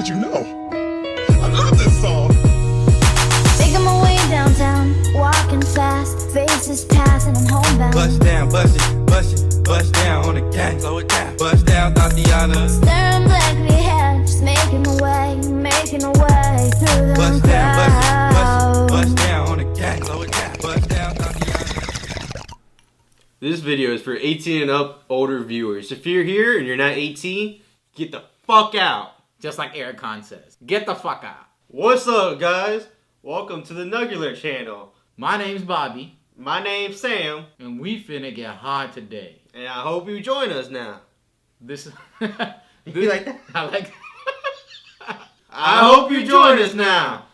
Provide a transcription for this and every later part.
did you know? I love this song. Making my way downtown, walking fast, faces pass and I'm homebound. Bust down, bust it, bust it, bust down on the gang, slow it down. Bust down, Tatiana. Staring blankly ahead, just making my way through the Bust down, crowd. bust down on the gang, slow it down. Bust down, Tatiana. This video is for 18 and up older viewers. If you're here and you're not 18, get the fuck out. Just like Eric Khan says. Get the fuck out. What's up, guys? Welcome to the Nugular channel. My name's Bobby. My name's Sam, And we finna get high today. and I hope you join us now. This is... You like that? I like... I hope you join us now.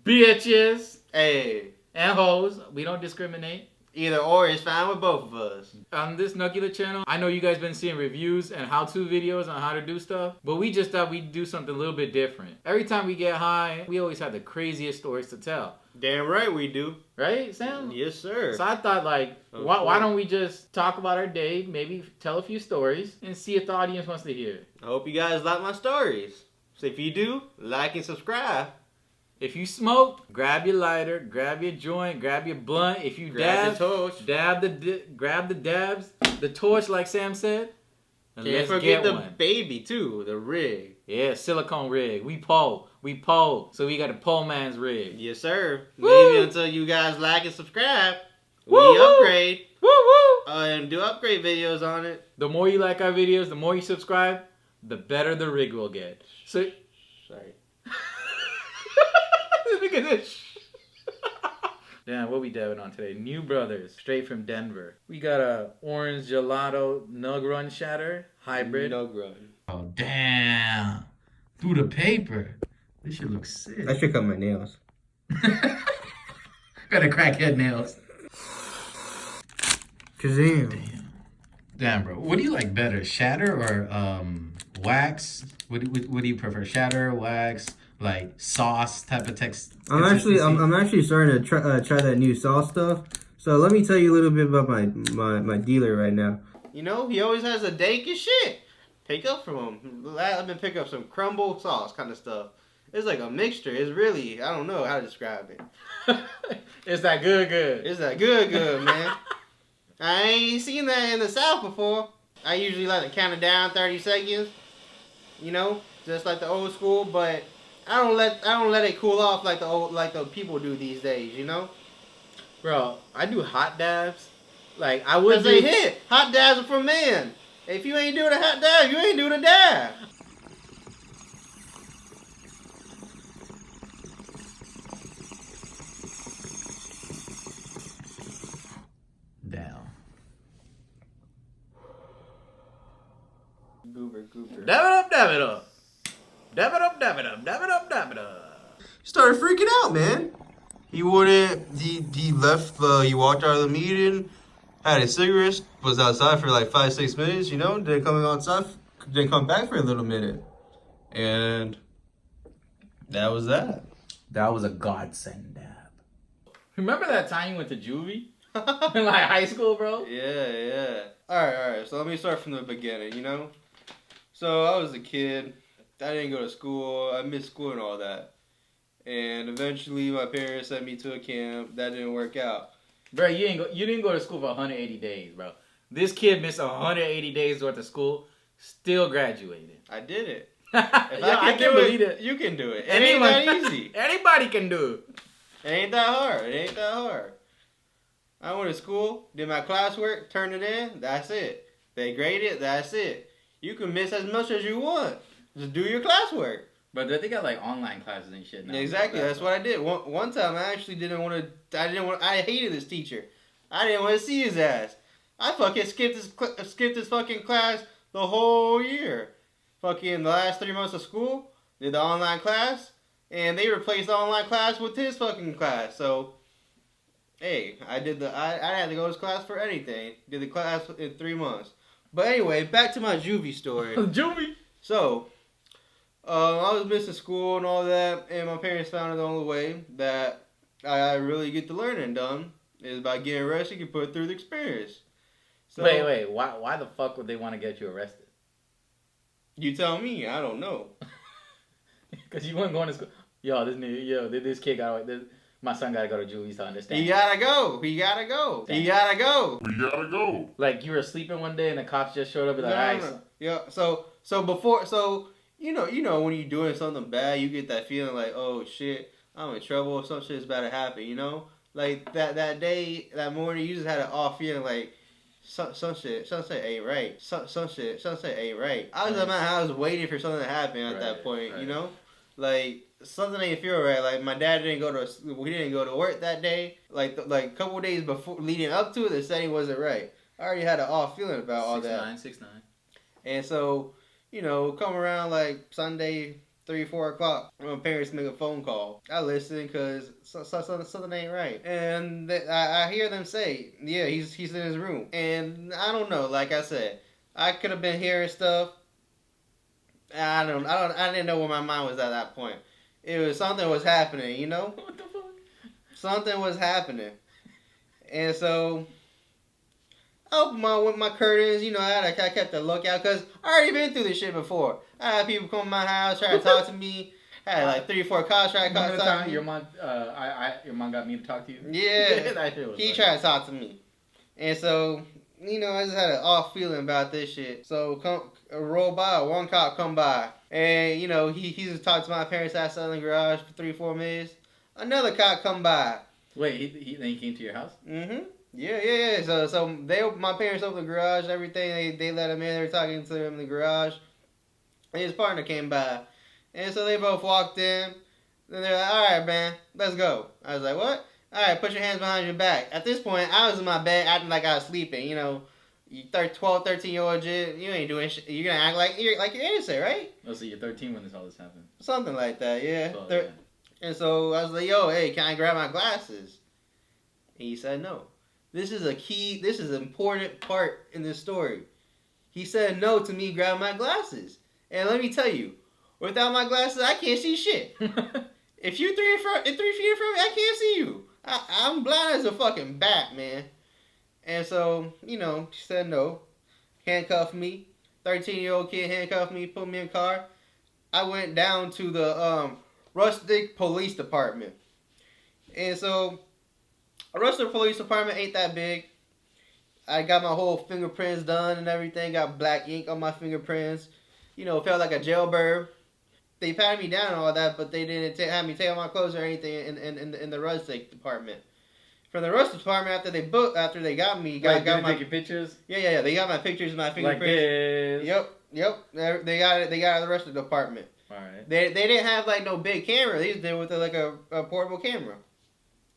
Bitches Hey, and hoes. We don't discriminate. either or is fine with both of us. On this Nugular channel, I know you guys been seeing reviews and how-to videos on how to do stuff, but we just thought we'd do something a little bit different. Every time we get high, we always have the craziest stories to tell. Damn right we do. Right, Sam? Yes, sir. So I thought, like, why don't we just talk about our day, maybe tell a few stories, and see if the audience wants to hear it. I hope you guys like my stories. So if you do, like and subscribe. If you smoke, grab your lighter, grab your joint, grab your blunt. If you Grab dab, the torch. grab the dabs, the torch, like Sam said. And Can't let's forget get the one. baby too, the rig. Yeah, silicone rig. We pole. So we got a pole man's rig. Yes, sir. Woo! Maybe until you guys like and subscribe, we Woo, woo. upgrade Woo woo! and do upgrade videos on it. The more you like our videos, the more you subscribe, the better the rig will get. So Sorry. look at this. Damn, what we dabbing on today? New Brothers, straight from Denver. We got a orange gelato nug run shatter hybrid. No growing. Oh damn! Through the paper. This shit looks sick. I should cut my nails. Got a crackhead nails. Kazam. Damn, bro. What do you like better, shatter or wax? What do you prefer, shatter, wax, like sauce type of text? I'm actually starting to try that new sauce stuff. So let me tell you a little bit about my dealer right now. You know, he always has a dank as shit. Pick up from him. I've been picking up some crumble sauce kind of stuff. It's like a mixture. It's really, I don't know how to describe it. It's that good. It's that good, man. I ain't seen that in the South before. I usually like to count it down 30 seconds. You know, just like the old school, but I don't let it cool off like the people do these days, you know? Bro, I do hot dabs. Like I would Cause they hit. Hot dabs are for men. If you ain't doing a hot dab, you ain't doing a dab. down. Goober. Dab it up. Dab it up. Started freaking out, man. He wouldn't. He left. He walked out of the meeting. Had a cigarette. Was outside for like 5-6 minutes. You know. Didn't come outside. Didn't come back for a little minute. And that was that. That was a godsend dab. Remember that time you went to juvie? In like high school, bro? Yeah. Alright. So let me start from the beginning, you know? So I was a kid. I didn't go to school. I missed school and all that. And eventually my parents sent me to a camp. That didn't work out. Bro, you didn't go to school for 180 days, bro. This kid missed 180 days worth of school, still graduated. I did it. Yo, I can't believe it. You can do it. It ain't that easy. Anybody can do it. It ain't that hard. I went to school, did my classwork, turned it in, that's it. They grade it, that's it. You can miss as much as you want. Just do your classwork. But they got like online classes and shit now. Exactly, that's what I did. One time I actually I hated this teacher. I didn't want to see his ass. I fucking skipped this fucking class the whole year. Fucking the last 3 months of school, did the online class, and they replaced the online class with his fucking class. So, hey, I had to go to class for anything. Did the class in 3 months. But anyway, back to my juvie story. Juvie? So, I was missing school and all that, and my parents found the only way that I really get the learning done is by getting arrested and put through the experience. So, Wait. Why the fuck would they want to get you arrested? You tell me. I don't know. Because you weren't going to school. This kid my son gotta go to juvie to understand. He gotta go. He gotta go. He gotta go. We gotta go. Like you were sleeping one day and the cops just showed up and No. Yeah. So you know when you're doing something bad, you get that feeling like, oh shit, I'm in trouble. Some shit's about to happen. You know, like that day, that morning, you just had an off feeling like some shit ain't right. Some shit ain't right. I was at my house waiting for something to happen at that point. Right. You know, like something ain't feel right. Like my dad didn't go to work that day. Like a couple days before, leading up to it, the setting wasn't right. I already had an off feeling about all that. 6'9". And so, come around like Sunday, 3-4 o'clock, my parents make a phone call. I listen because something ain't right. And I hear them say, yeah, he's in his room. And I don't know, like I said, I could have been hearing stuff. I didn't know where my mind was at that point. It was something was happening, you know? What the fuck? Something was happening. And so I opened my curtains, I kept a lookout because I already been through this shit before. I had people come to my house, try to talk to me. I had like 3-4 cops try to talk to me. Your mom got me to talk to you? Yeah, That shit was he funny. tried to talk to me. And so, I just had an off feeling about this shit. So, roll by, one cop come by. And, he just talked to my parents outside in the garage for 3-4 minutes. Another cop come by. Wait, then he came to your house? Mm-hmm. Yeah. So my parents opened the garage and everything. They let him in. They were talking to him in the garage. And his partner came by. And so they both walked in. Then they're like, all right, man, let's go. I was like, what? All right, put your hands behind your back. At this point, I was in my bed acting like I was sleeping. You 12, 13-year-old kid, you ain't doing shit. You're going to act like you're innocent, right? Oh, so you're 13 when all this happened. Something like that, yeah. Oh, yeah. And so I was like, yo, hey, can I grab my glasses? And he said no. This is an important part in this story. He said no to me grabbing my glasses. And let me tell you, without my glasses, I can't see shit. If you're 3 feet in front of me, I can't see you. I'm blind as a fucking bat, man. And so, he said no. Handcuffed me. 13-year-old kid handcuffed me, put me in a car. I went down to the Rustic Police Department. And so, Rustic Police Department ain't that big. I got my whole fingerprints done and everything. Got black ink on my fingerprints. Felt like a jailbird. They patted me down and all that, but they didn't have me take off my clothes or anything in the Rustic Department. From the Rustic Department, after they got me, got my take your pictures. Yeah. They got my pictures, my fingerprints. Like this. Yep. They got it out of the Rustic Department. All right. They didn't have like no big camera. They just did with like a portable camera.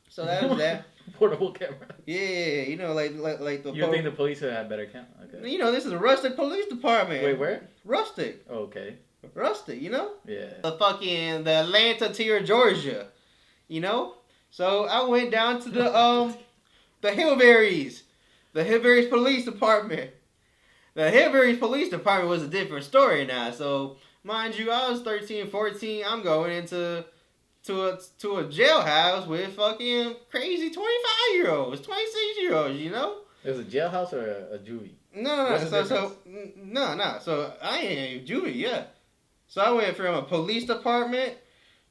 So that was that. Portable camera. Yeah. Like the. You think the police would have better camera? Okay. This is the Rustic Police Department. Wait, where? Rustic. Oh, okay. Rustic, Yeah. The Atlanta tier, Georgia, So I went down to the Hillberries, the Hillberries Police Department. The Hillberries Police Department was a different story now. So mind you, I was 13, 14. I'm going into to a jailhouse with fucking crazy 25-year-olds, 26-year-olds. It was a jailhouse or a juvie? No. What's the No. So I ain't juvie, yeah. So I went from a police department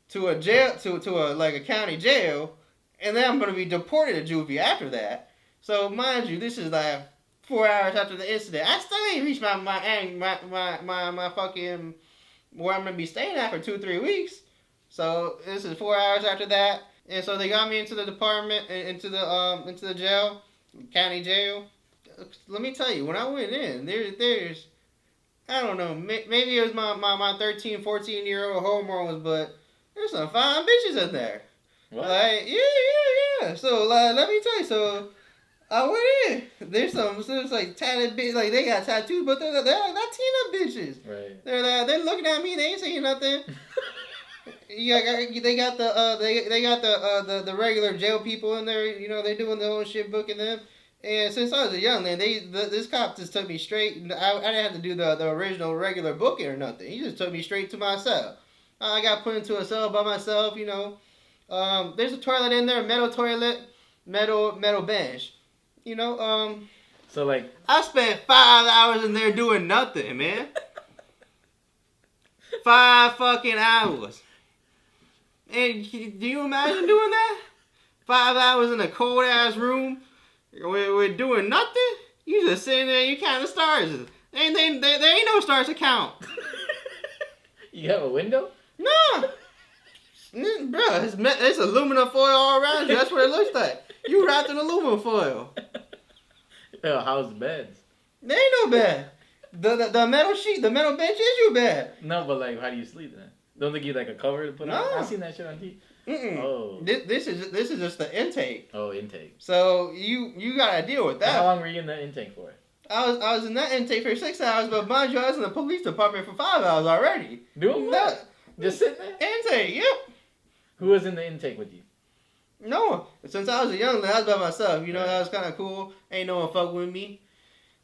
to a jail to a county jail, and then I'm gonna be deported to juvie after that. So mind you, this is like 4 hours after the incident. I still ain't reached my fucking where I'm gonna be staying at for 2-3 weeks. So this is 4 hours after that, and so they got me into the department, into the jail, county jail. Let me tell you, when I went in, there's I don't know, maybe it was my 13, 14-year-old hormones, but there's some fine bitches in there. What? Like, yeah. So, like, let me tell you, so I went in. There's like tatted bitches, like they got tattoos, but they're Latina bitches. Right. They're looking at me, they ain't saying nothing. They got the regular jail people in there, they're doing the whole shit, booking them. And since I was a young man, this cop just took me straight. I didn't have to do the original regular booking or nothing. He just took me straight to my cell. I got put into a cell by myself. There's a toilet in there, metal toilet, metal bench. So like I spent 5 hours in there doing nothing, man. 5 fucking hours. And do you imagine doing that? 5 hours in a cold ass room, we're doing nothing. You just sitting there, you counting stars. There ain't no stars to count. You have a window? No, bro, it's aluminum foil all around you. That's what it looks like. You wrapped in aluminum foil. How's beds? There ain't no bed. The metal sheet, the metal bench is your bed. No, but like, how do you sleep then? Don't they give like a cover to put on? No. I've seen that shit on TV. Mm-mm. Oh. This is just the intake. Oh, intake. So you gotta deal with that. How long were you in the intake for? I was in that intake for 6 hours, but mind you, I was in the police department for 5 hours already. Doing what? Just sitting there? Intake, yep. Who was in the intake with you? No, since I was a young lad, I was by myself. You know, that was kind of cool. Ain't no one fuck with me.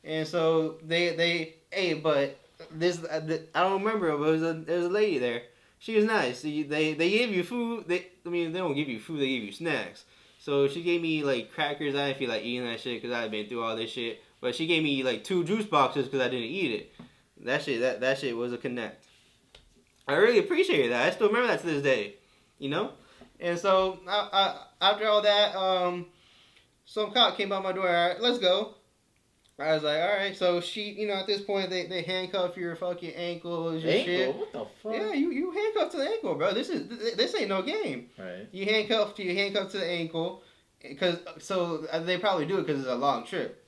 And so but this, I don't remember, but there was a lady there. She was nice. They gave you food. They don't give you food. They give you snacks. So she gave me like crackers. I didn't feel like eating that shit because I had been through all this shit. But she gave me like 2 juice boxes because I didn't eat it. That shit was a connect. I really appreciated that. I still remember that to this day. You know? And so after all that, some cop came by my door. All right, let's go. I was like, all right. So she, at this point, they handcuff your fucking ankles, your shit. What the fuck? Yeah, you handcuffed to the ankle, bro. This ain't no game. Right. You handcuffed to the ankle, so they probably do it because it's a long trip.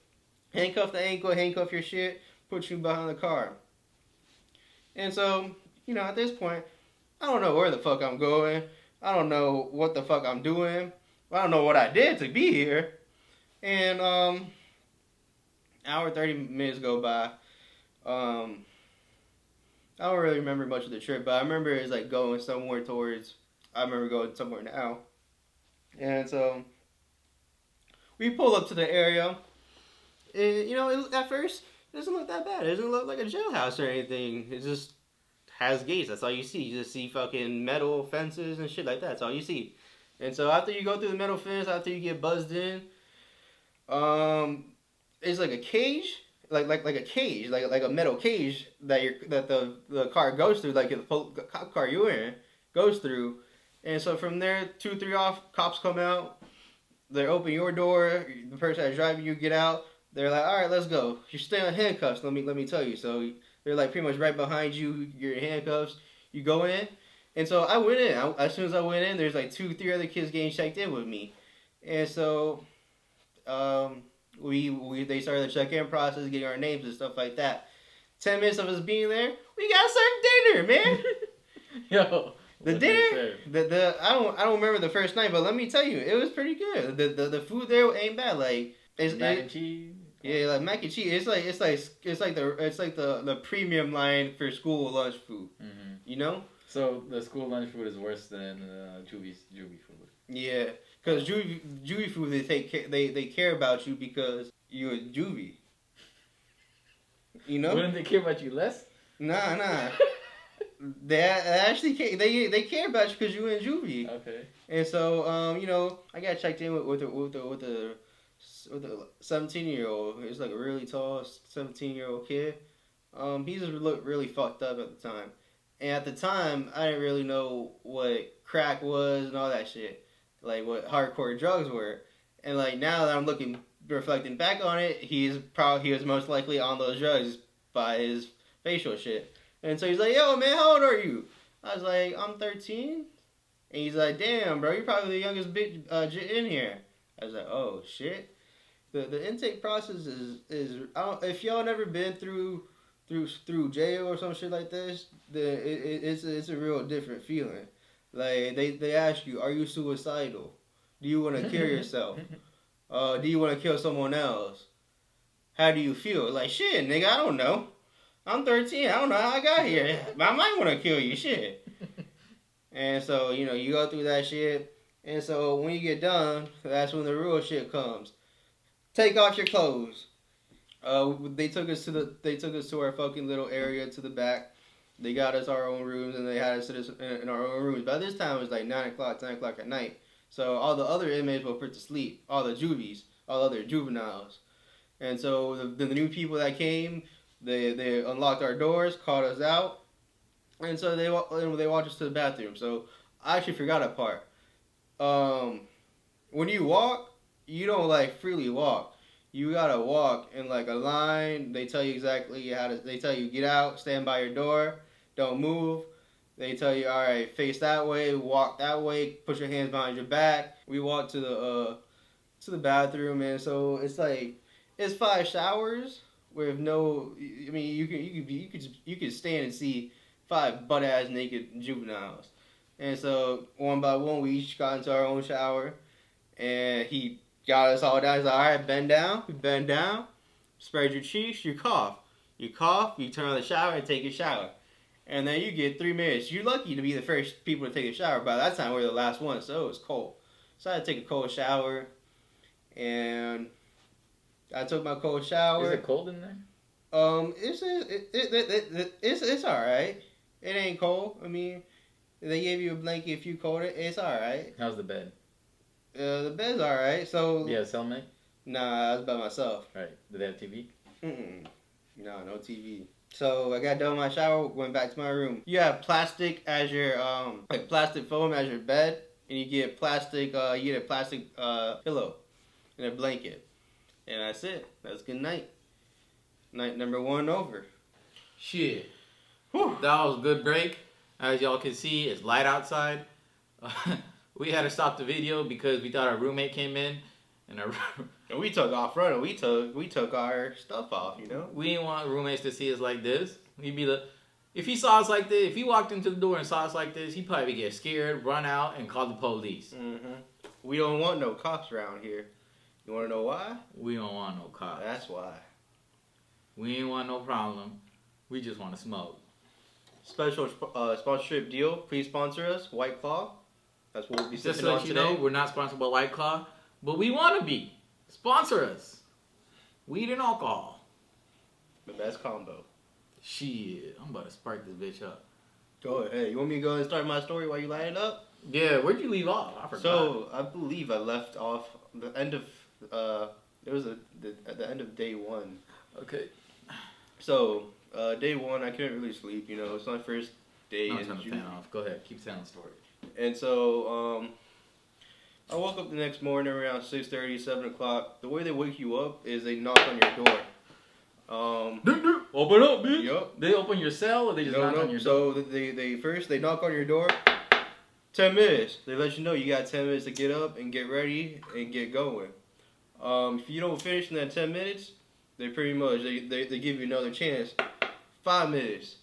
Handcuff the ankle, handcuff your shit, put you behind the car. And so, at this point, I don't know where the fuck I'm going. I don't know what the fuck I'm doing. I don't know what I did to be here. And hour 30 minutes go by. I don't really remember much of the trip, but I remember it's like going somewhere towards. I remember going somewhere now. And so we pull up to the area. And, at first, it doesn't look that bad. It doesn't look like a jailhouse or anything. It just has gates. That's all you see. You just see fucking metal fences and shit like that. That's all you see. And so after you go through the metal fence, after you get buzzed in, it's like a cage, like a cage, like a metal cage that the car goes through, like the cop car you're in goes through. And so from there, 2-3 off, cops come out. They open your door. The person that's driving you get out. They're like, all right, let's go. You're still in handcuffs. Let me tell you. So they're like pretty much right behind you. You're in handcuffs. You go in. And so I went in. As soon as I went in, there's like 2-3 other kids getting checked in with me. And so they started the check-in process, getting our names and stuff like that. 10 minutes of us being there, we got served dinner, man. Yo. The dinner, I don't remember the first night, but let me tell you, it was pretty good. The food there ain't bad. Like mac and cheese. Yeah, like mac and cheese. It's like the premium line for school lunch food. Mm-hmm. You know. So the school lunch food is worse than juvie food. Yeah, because juvie food they care about you because you're a juvie. You know. Wouldn't they care about you less? Nah. They actually they care about you because you're in juvie. Okay. And so I got checked in with a 17-year-old. He's like a really tall 17-year-old kid. He just looked really fucked up at the time. And at the time, I didn't really know what crack was and all that shit, like what hardcore drugs were. And like now that I'm reflecting back on it, he was most likely on those drugs by his facial shit. And so he's like, yo, man, how old are you? I was like, I'm 13. And he's like, damn, bro, you're probably the youngest bitch in here. I was like, oh, shit. The intake process is if y'all never been through jail or some shit like this, it's a real different feeling. Like, they ask you, are you suicidal? Do you want to kill yourself? Do you want to kill someone else? How do you feel? Like, shit, nigga, I don't know. I'm 13. I don't know how I got here. But I might want to kill you. Shit. And so, you go through that shit. And so, when you get done, that's when the real shit comes. Take off your clothes. They took us to our fucking little area to the back. They got us our own rooms, and they had us in our own rooms. By this time, it was like 9 o'clock, 10 o'clock at night. So, all the other inmates were put to sleep. All the juvies. All other juveniles. And so, the new people that came... They unlocked our doors, called us out, And so they walked us to the bathroom. So I actually forgot a part. When you walk, you don't like freely walk. You gotta walk in like a line. They tell you exactly how to. They tell you get out, stand by your door, don't move. They tell you, all right, face that way, walk that way, put your hands behind your back. We walked to the bathroom, and so it's like it's 5 showers with no. I mean, you could stand and see 5 butt ass naked juveniles, and so one by one we each got into our own shower, and he got us all down. He's like, all right, bend down. We bend down, spread your cheeks, you cough, you turn on the shower and take a shower. And then you get 3 minutes. You're lucky to be the first people to take a shower. By that time, we're the last one, so it was cold. So I had to take a cold shower, and I took my cold shower. Is it cold in there? It's all right. It ain't cold. I mean, they gave you a blanket if you cold it. It's all right. How's the bed? The bed's all right. So Yeah, cellmate. Nah, I was by myself. Right. Do they have TV? No TV. So I got done with my shower, went back to my room. You have plastic as your like plastic foam as your bed, and you get a plastic pillow and a blanket, and that's it. That's good night. Night number 1 over. Shit. Whew. That was a good break. As y'all can see, it's light outside. We had to stop the video because we thought our roommate came in, and And we took off running. We took our stuff off. You know. we didn't want roommates to see us like this. If he saw us like this, if he walked into the door and saw us like this, he'd probably get scared, run out, and call the police. We don't want no cops around here. You want to know why? We don't want no cops. That's why. We ain't want no problem. We just want to smoke. Special sponsorship deal. Please sponsor us. White Claw. That's what we'll be Just sipping to on let you today. know, we're not sponsored by White Claw, but we want to be. Sponsor us. Weed and alcohol. The best combo. Shit, I'm about to spark this bitch up. Go ahead. You want me to go and start my story while you light it up? Yeah, where'd you leave off? I forgot. So I believe I left off the end of it was at the end of day 1. Okay. So day 1, I couldn't really sleep. You know, it's my first day. No, in turn the June. fan off. Go ahead. Keep telling the story. And so I woke up the next morning around 6:30, 7 o'clock. The way they wake you up is they knock on your door. Open up, bitch. Yup. They open your cell or they just knock on your door? So they knock on your door. 10 minutes. They let you know you got 10 minutes to get up and get ready and get going. If you don't finish in that 10 minutes, they pretty much they give you another chance. 5 minutes.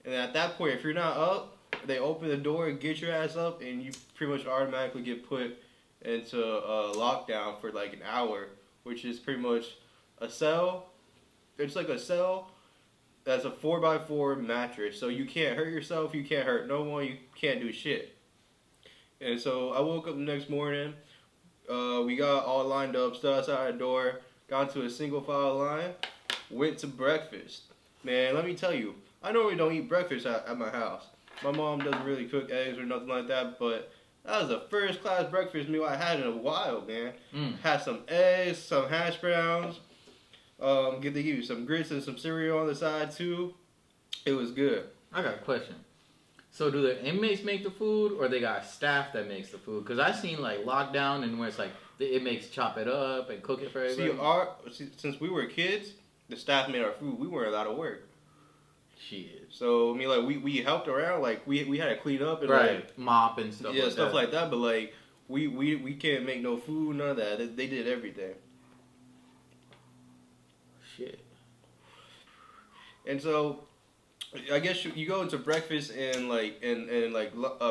And at that point, if you're not up, they open the door, get your ass up, and you pretty much automatically get put into lockdown for like an hour, which is pretty much a cell. It's like a cell that's a 4x4 mattress, so you can't hurt yourself, you can't hurt no one, you can't do shit. And so I woke up the next morning, we got all lined up, stood outside the door, got into a single file line, went to breakfast. Man, let me tell you, I normally don't eat breakfast at my house. My mom doesn't really cook eggs or nothing like that, but that was the first class breakfast meal I had in a while, man. Had some eggs, some hash browns. They give you some grits and some cereal on the side too. It was good. I got a question. So do the inmates make the food or they got staff that makes the food? Because I've seen like lockdown and where it's like the inmates chop it up and cook it for everybody. Since we were kids, the staff made our food. We weren't allowed to work. Shit. So I mean, like we helped around. Like we had to clean up and Right. Mop and stuff like that. Yeah, stuff like that. But like we can't make no food, none of that. They did everything. Shit. And so, I guess you go into breakfast and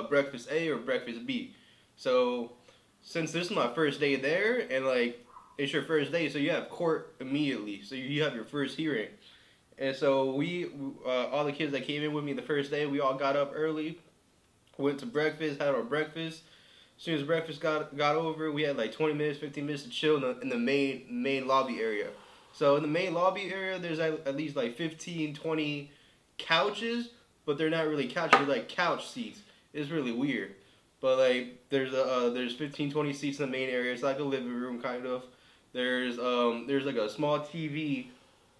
breakfast A or breakfast B. So, since this is my first day there and like it's your first day, so you have court immediately. So you have your first hearing. And so all the kids that came in with me the first day, we all got up early, went to breakfast, had our breakfast. As soon as breakfast got over, we had like 20 minutes, 15 minutes to chill in the main lobby area. So in the main lobby area, there's at least like 15, 20 couches, but they're not really couches, they're like couch seats. It's really weird. But like there's 15, 20 seats in the main area. It's like a living room kind of. There's like a small TV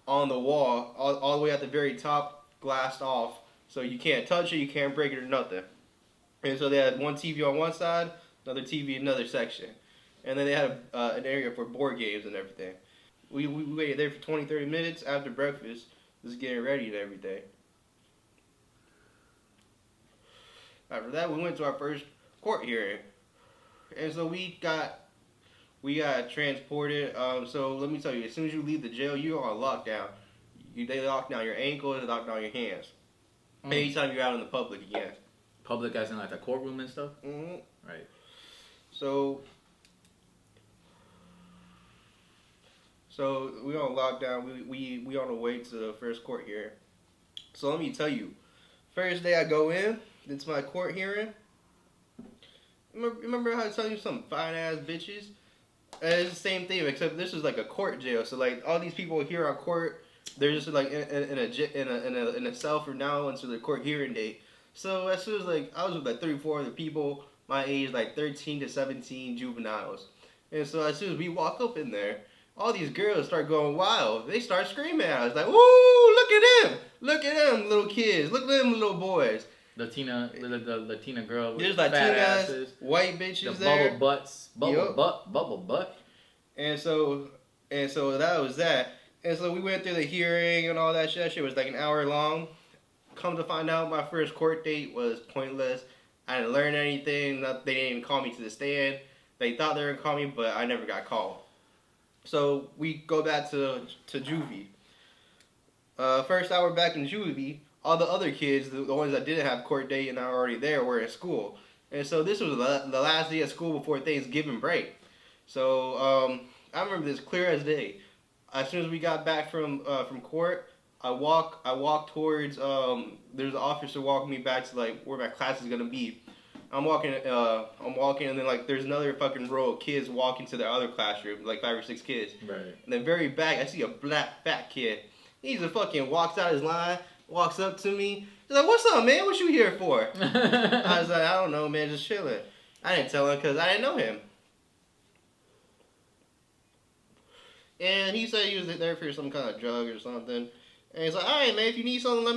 on the wall, all the way at the very top, glassed off, So you can't touch it, you can't break it or nothing. And so they had one TV on one side, another TV in another section. And then they had an area for board games and everything. We waited there for 20, 30 minutes after breakfast, just getting ready and everything. After that, we went to our first court hearing. And so we got transported. So let me tell you, as soon as you leave the jail, you're on lockdown. They lock down your ankles, they lock down your hands. Anytime you're out in the public again. Public as in like the courtroom and stuff? Mm-hmm. Right. So we on lockdown. We on the way to the first court hearing. So let me tell you, first day I go in, it's my court hearing. Remember how I was telling you some fine ass bitches? It's the same thing, except this is like a court jail. So like all these people here on court, they're just like in a cell from now until the court hearing date. So as soon as like I was with like 34 other people my age, like 13 to 17 juveniles, and so as soon as we walk up in there, all these girls start going wild. They start screaming at us like, "Woo! Look at them, little kids! Look at them, little boys!" The Latina girl with There's fat Latinas, asses, white bitches the there, bubble butt. and so that was that. And so we went through the hearing and all that shit. That shit was like an hour long. Come to find out, my first court date was pointless. I didn't learn anything. They didn't even call me to the stand. They thought they were gonna call me, but I never got called. So we go back to juvie. First hour back in juvie, all the other kids, the ones that didn't have court date and are already there, were in school. And so this was the last day of school before Thanksgiving break. So I remember this clear as day. As soon as we got back from court, I walk towards there's an officer walking me back to like where my class is gonna be. I'm walking, and then like there's another fucking row of kids walking to their other classroom, like 5 or 6 kids. Right. And then very back, I see a black fat kid. He just fucking walks out his line, walks up to me. He's like, "What's up, man? What you here for?" I was like, "I don't know, man, just chilling." I didn't tell him because I didn't know him. And he said he was there for some kind of drug or something. And he's like, "All right, man, if you need something, let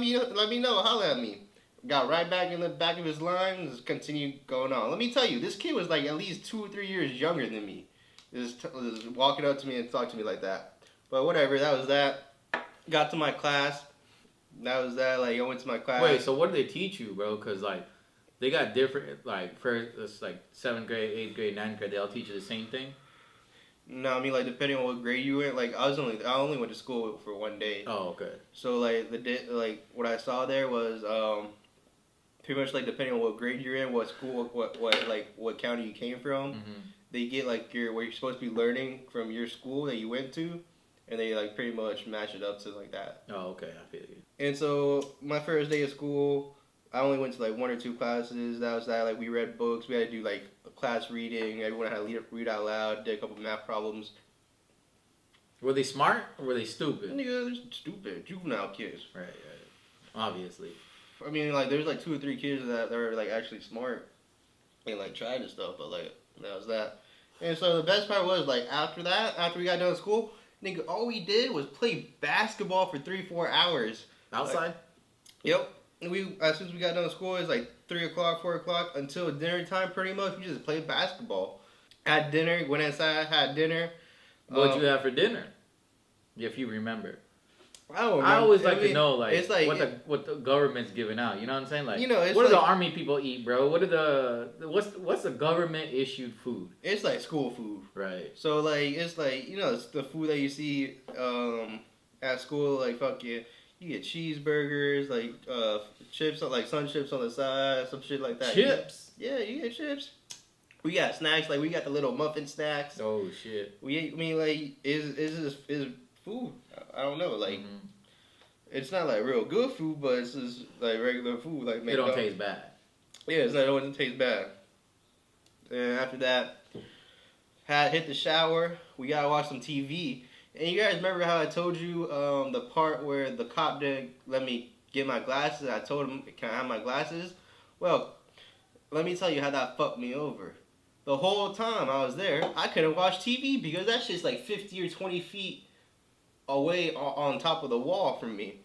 me know. Holler at me." Got right back in the back of his line and just continued going on. Let me tell you, this kid was like at least 2 or 3 years younger than me. Just walking up to me and talking to me like that. But whatever, that was that. Got to my class. That was that. Like, I went to my class. Wait, so what do they teach you, bro? Because like they got different, like first it's like 7th grade, 8th grade, 9th grade. They all teach you the same thing. No, I mean like depending on what grade you went. Like I only went to school for 1 day. Oh, okay. So like what I saw there was pretty much like depending on what grade you're in, what school, what county you came from. Mm-hmm. They get like where you're supposed to be learning from your school that you went to, and they like pretty much match it up to like that. Oh, okay, I feel you. And so my first day of school, I only went to like 1 or 2 classes. That was that. Like we read books. We had to do like class reading. Everyone had to read out loud. Did a couple math problems. Were they smart or were they stupid? Nigga, they're stupid juvenile kids. Right. Obviously. I mean, like there's like 2 or 3 kids that are like actually smart and like tried and stuff. But like that was that. And so the best part was like after we got done with school, nigga, all we did was play basketball for 3-4 hours. Outside? Like, yep. And as soon as we got done with school, it was like 3 o'clock, 4 o'clock until dinner time. Pretty much, we just played basketball. Had dinner, went inside, had dinner. What'd you have for dinner? If you remember. I don't remember. I always like to know like, it's like what the government's giving out. You know what I'm saying? Like, you know, it's what do like, the army people eat, bro? What are what's the government issued food? It's like school food. Right. So like it's like, you know, it's the food that you see at school, like fucking you get cheeseburgers, like chips, like sun chips on the side, some shit like that. Chips? Yeah, you get chips. We got snacks, like we got the little muffin snacks. Oh shit. I mean, like is food. I don't know, like it's not like real good food, but it's just like regular food. Like It don't taste bad. Yeah, it doesn't taste bad. And after that, had hit the shower. We gotta watch some TV. And you guys remember how I told you the part where the cop didn't let me get my glasses? I told him, "Can I have my glasses?" Well, let me tell you how that fucked me over. The whole time I was there, I couldn't watch TV because that shit's like 50 or 20 feet away on top of the wall from me.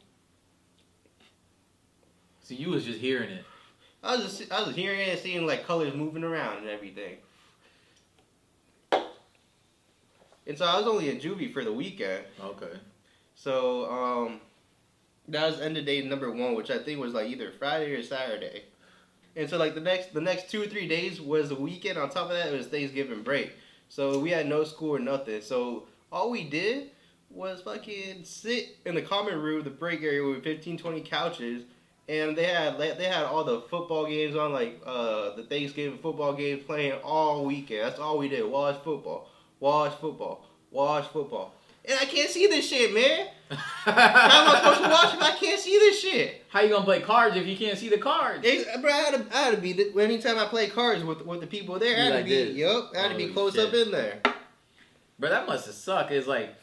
So you was just hearing it. I was hearing it and seeing like colors moving around and everything. And so I was only in juvie for the weekend. Okay. So that was end of day number 1, which I think was like either Friday or Saturday. And so like the next 2 or 3 days was the weekend. On top of that, it was Thanksgiving break. So we had no school or nothing. So all we did was fucking sit in the common room, the break area with 15, 20 couches. And they had all the football games on, like the Thanksgiving football games playing all weekend. That's all we did. Watch football. And I can't see this shit, man. How am I supposed to watch if I can't see this shit? How you gonna play cards if you can't see the cards? Bro, I had to be, anytime I play cards with the people there, I had to be close up in there. Bro, that must have sucked. It's like,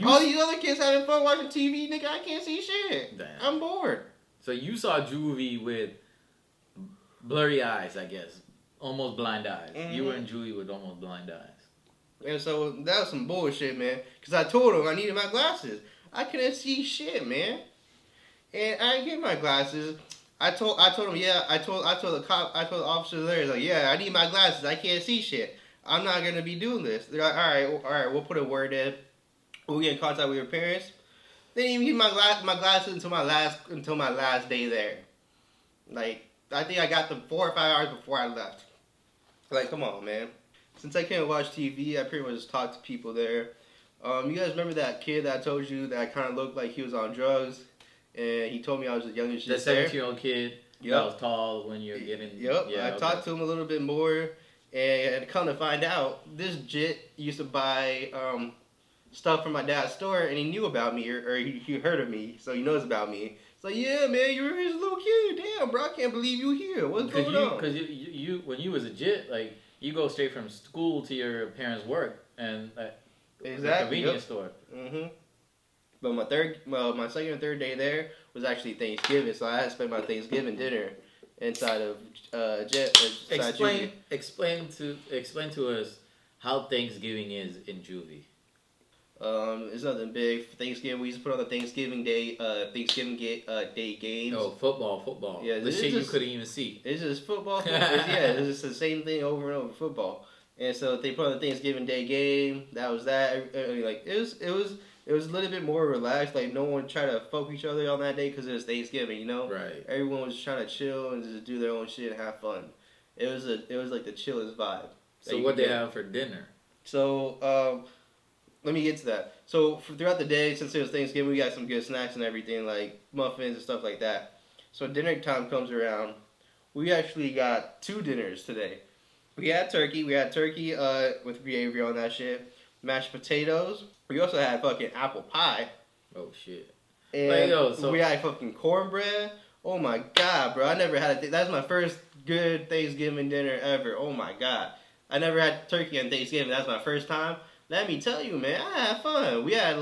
all these other kids having fun watching TV, nigga, I can't see shit. Damn. I'm bored. So you saw juvie with blurry eyes, I guess. Almost blind eyes. Mm-hmm. You were in juvie with almost blind eyes. And so that was some bullshit, man. Because I told him I needed my glasses. I couldn't see shit, man. And I didn't get my glasses. I told him, yeah. I told the officer there, like, yeah, I need my glasses. I can't see shit. I'm not gonna be doing this. They're like, all right, we'll put a word in. We'll get in contact with your parents. They didn't even give my glasses until my last day there. Like, I think I got them 4 or 5 hours before I left. Like, come on, man. Since I can't watch TV, I pretty much just talk to people there. You guys remember that kid that I told you that kind of looked like he was on drugs? And he told me I was the youngest The shit there. 17-year-old kid that was tall when you're getting... Yep, Yeah, I talked to him a little bit more. And come to find out, this jit used to buy stuff from my dad's store, and he knew about me, or he heard of me, so he knows about me. It's like, yeah, man, you were his little kid. Damn, bro, I can't believe you here. What's going on? Because you when you was a jit, like, you go straight from school to your parents' work and Exactly. the convenience store. Mm-hmm. But my second and third day there was actually Thanksgiving, so I had to spend my Thanksgiving dinner inside of Explain to us how Thanksgiving is in juvie. It's nothing big. For Thanksgiving, we used to put on the Thanksgiving Day Day games. Oh, football. Yeah, the shit you couldn't even see. It's just football. It's just the same thing over and over, football. And so they put on the Thanksgiving Day game. That was that. Like it was a little bit more relaxed. Like no one tried to fuck each other on that day because it was Thanksgiving. You know, Right. Everyone was trying to chill and just do their own shit and have fun. It was like the chillest vibe. So what they have for dinner? So let me get to that. So throughout the day, since it was Thanksgiving, we got some good snacks and everything, like muffins and stuff like that. So dinner time comes around. We actually got 2 dinners today. We had turkey. With gravy on that shit. Mashed potatoes. We also had fucking apple pie. Oh shit. And we had fucking cornbread. Oh my god, bro! I never had that's my first good Thanksgiving dinner ever. Oh my god, I never had turkey on Thanksgiving. That's my first time. Let me tell you, man, I had fun. We had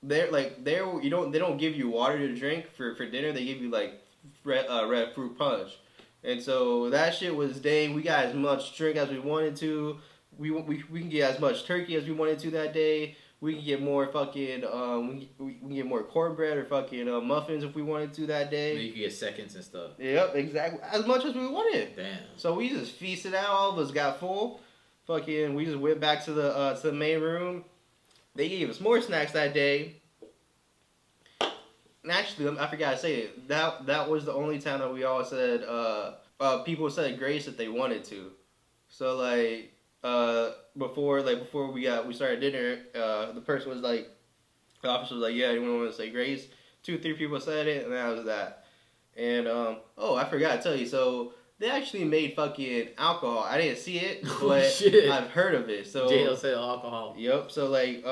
they don't give you water to drink for dinner. They give you like red fruit punch, and so that shit was dang. We got as much drink as we wanted to. We can get as much turkey as we wanted to that day. We can get more fucking we can get more cornbread or fucking muffins if we wanted to that day. You can get seconds and stuff. Yep, exactly. As much as we wanted. Damn. So we just feasted out. All of us got full. Fucking, we just went back to the main room. They gave us more snacks that day. And actually, I forgot to say it. That was the only time that we all said people said grace if they wanted to. So like before we started dinner, the person was like, the officer was like, yeah, anyone want to say grace? 2-3 people said it, and that was that. And I forgot to tell you. So they actually made fucking alcohol. I didn't see it, but I've heard of it. So jail cell alcohol. Yep. So like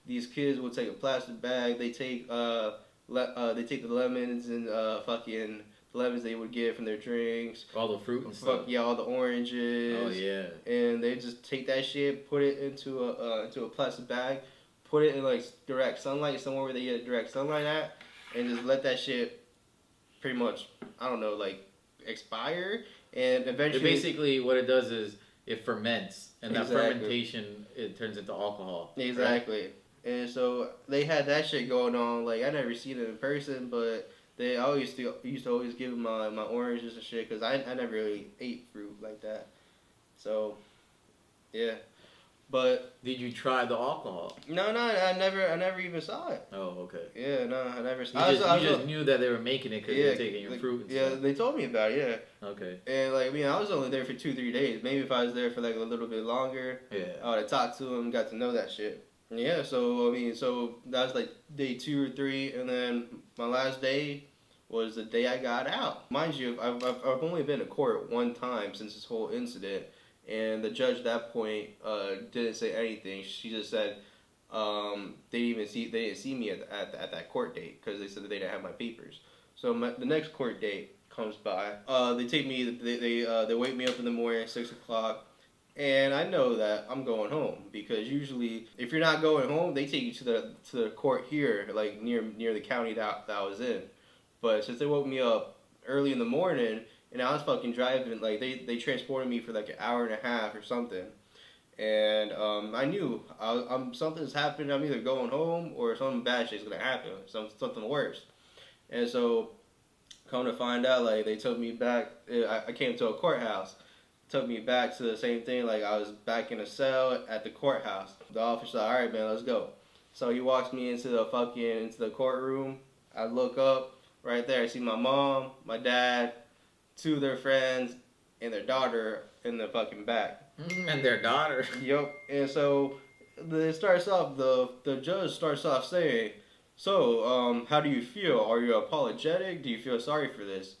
these kids will take a plastic bag. They take the lemons and fucking lemons they would get from their drinks. All the fruit and stuff. Yeah, all the oranges. Oh yeah. And they just take that shit, put it into a plastic bag, put it in like direct sunlight, somewhere where they get direct sunlight at, and just let that shit pretty much, I don't know, like expire, and eventually. Basically, what it does is it ferments, and that Exactly. fermentation it turns into alcohol. Exactly. Right? And so they had that shit going on. Like I never seen it in person, but I used to always give them my oranges and shit because I never really ate fruit like that. So, yeah. But Did you try the alcohol? no, I never even saw it. Oh, okay. Yeah, no, I never. You just knew that they were making it because they were taking your fruit and yeah, stuff. they told me about it. Yeah. Okay. And like, I mean, I was only there for 2-3 days. Maybe if I was there for like a little bit longer, Yeah. I would have talked to them, got to know that shit. Yeah. So I mean, so that was like day 2 or 3, and then my last day was the day I got out. Mind you, I've only been to court one time since this whole incident, and the judge at that point didn't say anything. She just said they didn't see me at that court date because they said that they didn't have my papers. So the next court date comes by. They take me. They wake me up in the morning at 6 o'clock, and I know that I'm going home because usually if you're not going home, they take you to the court here, like near the county that I was in. But since they woke me up early in the morning and I was fucking driving, like they transported me for like an hour and a half or something. And I knew something's happening. I'm either going home or something bad shit's gonna happen, something worse. And so, come to find out, like they took me back. I came to a courthouse. Took me back to the same thing. Like I was back in a cell at the courthouse. The officer said, "All right, man, let's go." So he walks me into the courtroom. I look up. Right there, I see my mom, my dad, 2 of their friends, and their daughter in the fucking back. And their daughter. Yup. And so it starts off. The judge starts off saying, "So, how do you feel? Are you apologetic? Do you feel sorry for this?"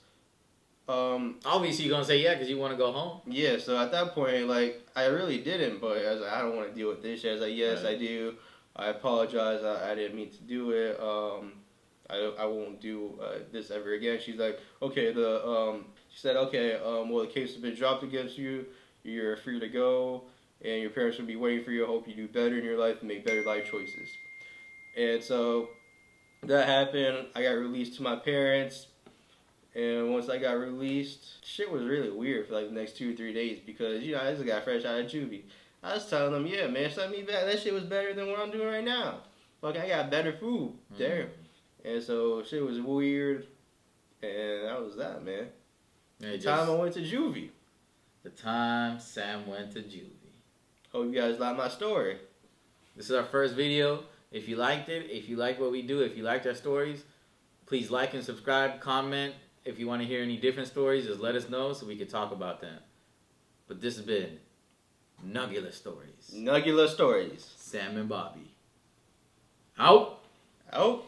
Obviously, you're gonna say yeah because you want to go home. Yeah. So at that point, like I really didn't, but I was like, I don't want to deal with this shit. I was like, yes, Right. I do. I apologize. I didn't mean to do it. I won't do this ever again. She's like, okay, she said, okay, well, the case has been dropped against you. You're free to go, and your parents will be waiting for you. I hope you do better in your life and make better life choices. And so that happened. I got released to my parents, and once I got released, shit was really weird for like the next 2 or 3 days because, you know, I just got fresh out of juvie. I was telling them, yeah, man, send me back. That shit was better than what I'm doing right now. Fuck, I got better food. Damn. And so shit was weird, and that was that, man. The time I went to juvie. The time Sam went to juvie. Hope you guys like my story. This is our first video. If you liked it, if you like what we do, if you liked our stories, please like and subscribe, comment. If you want to hear any different stories, just let us know so we can talk about them. But this has been Nugular Stories. Nugular Stories. Sam and Bobby. Out. Out.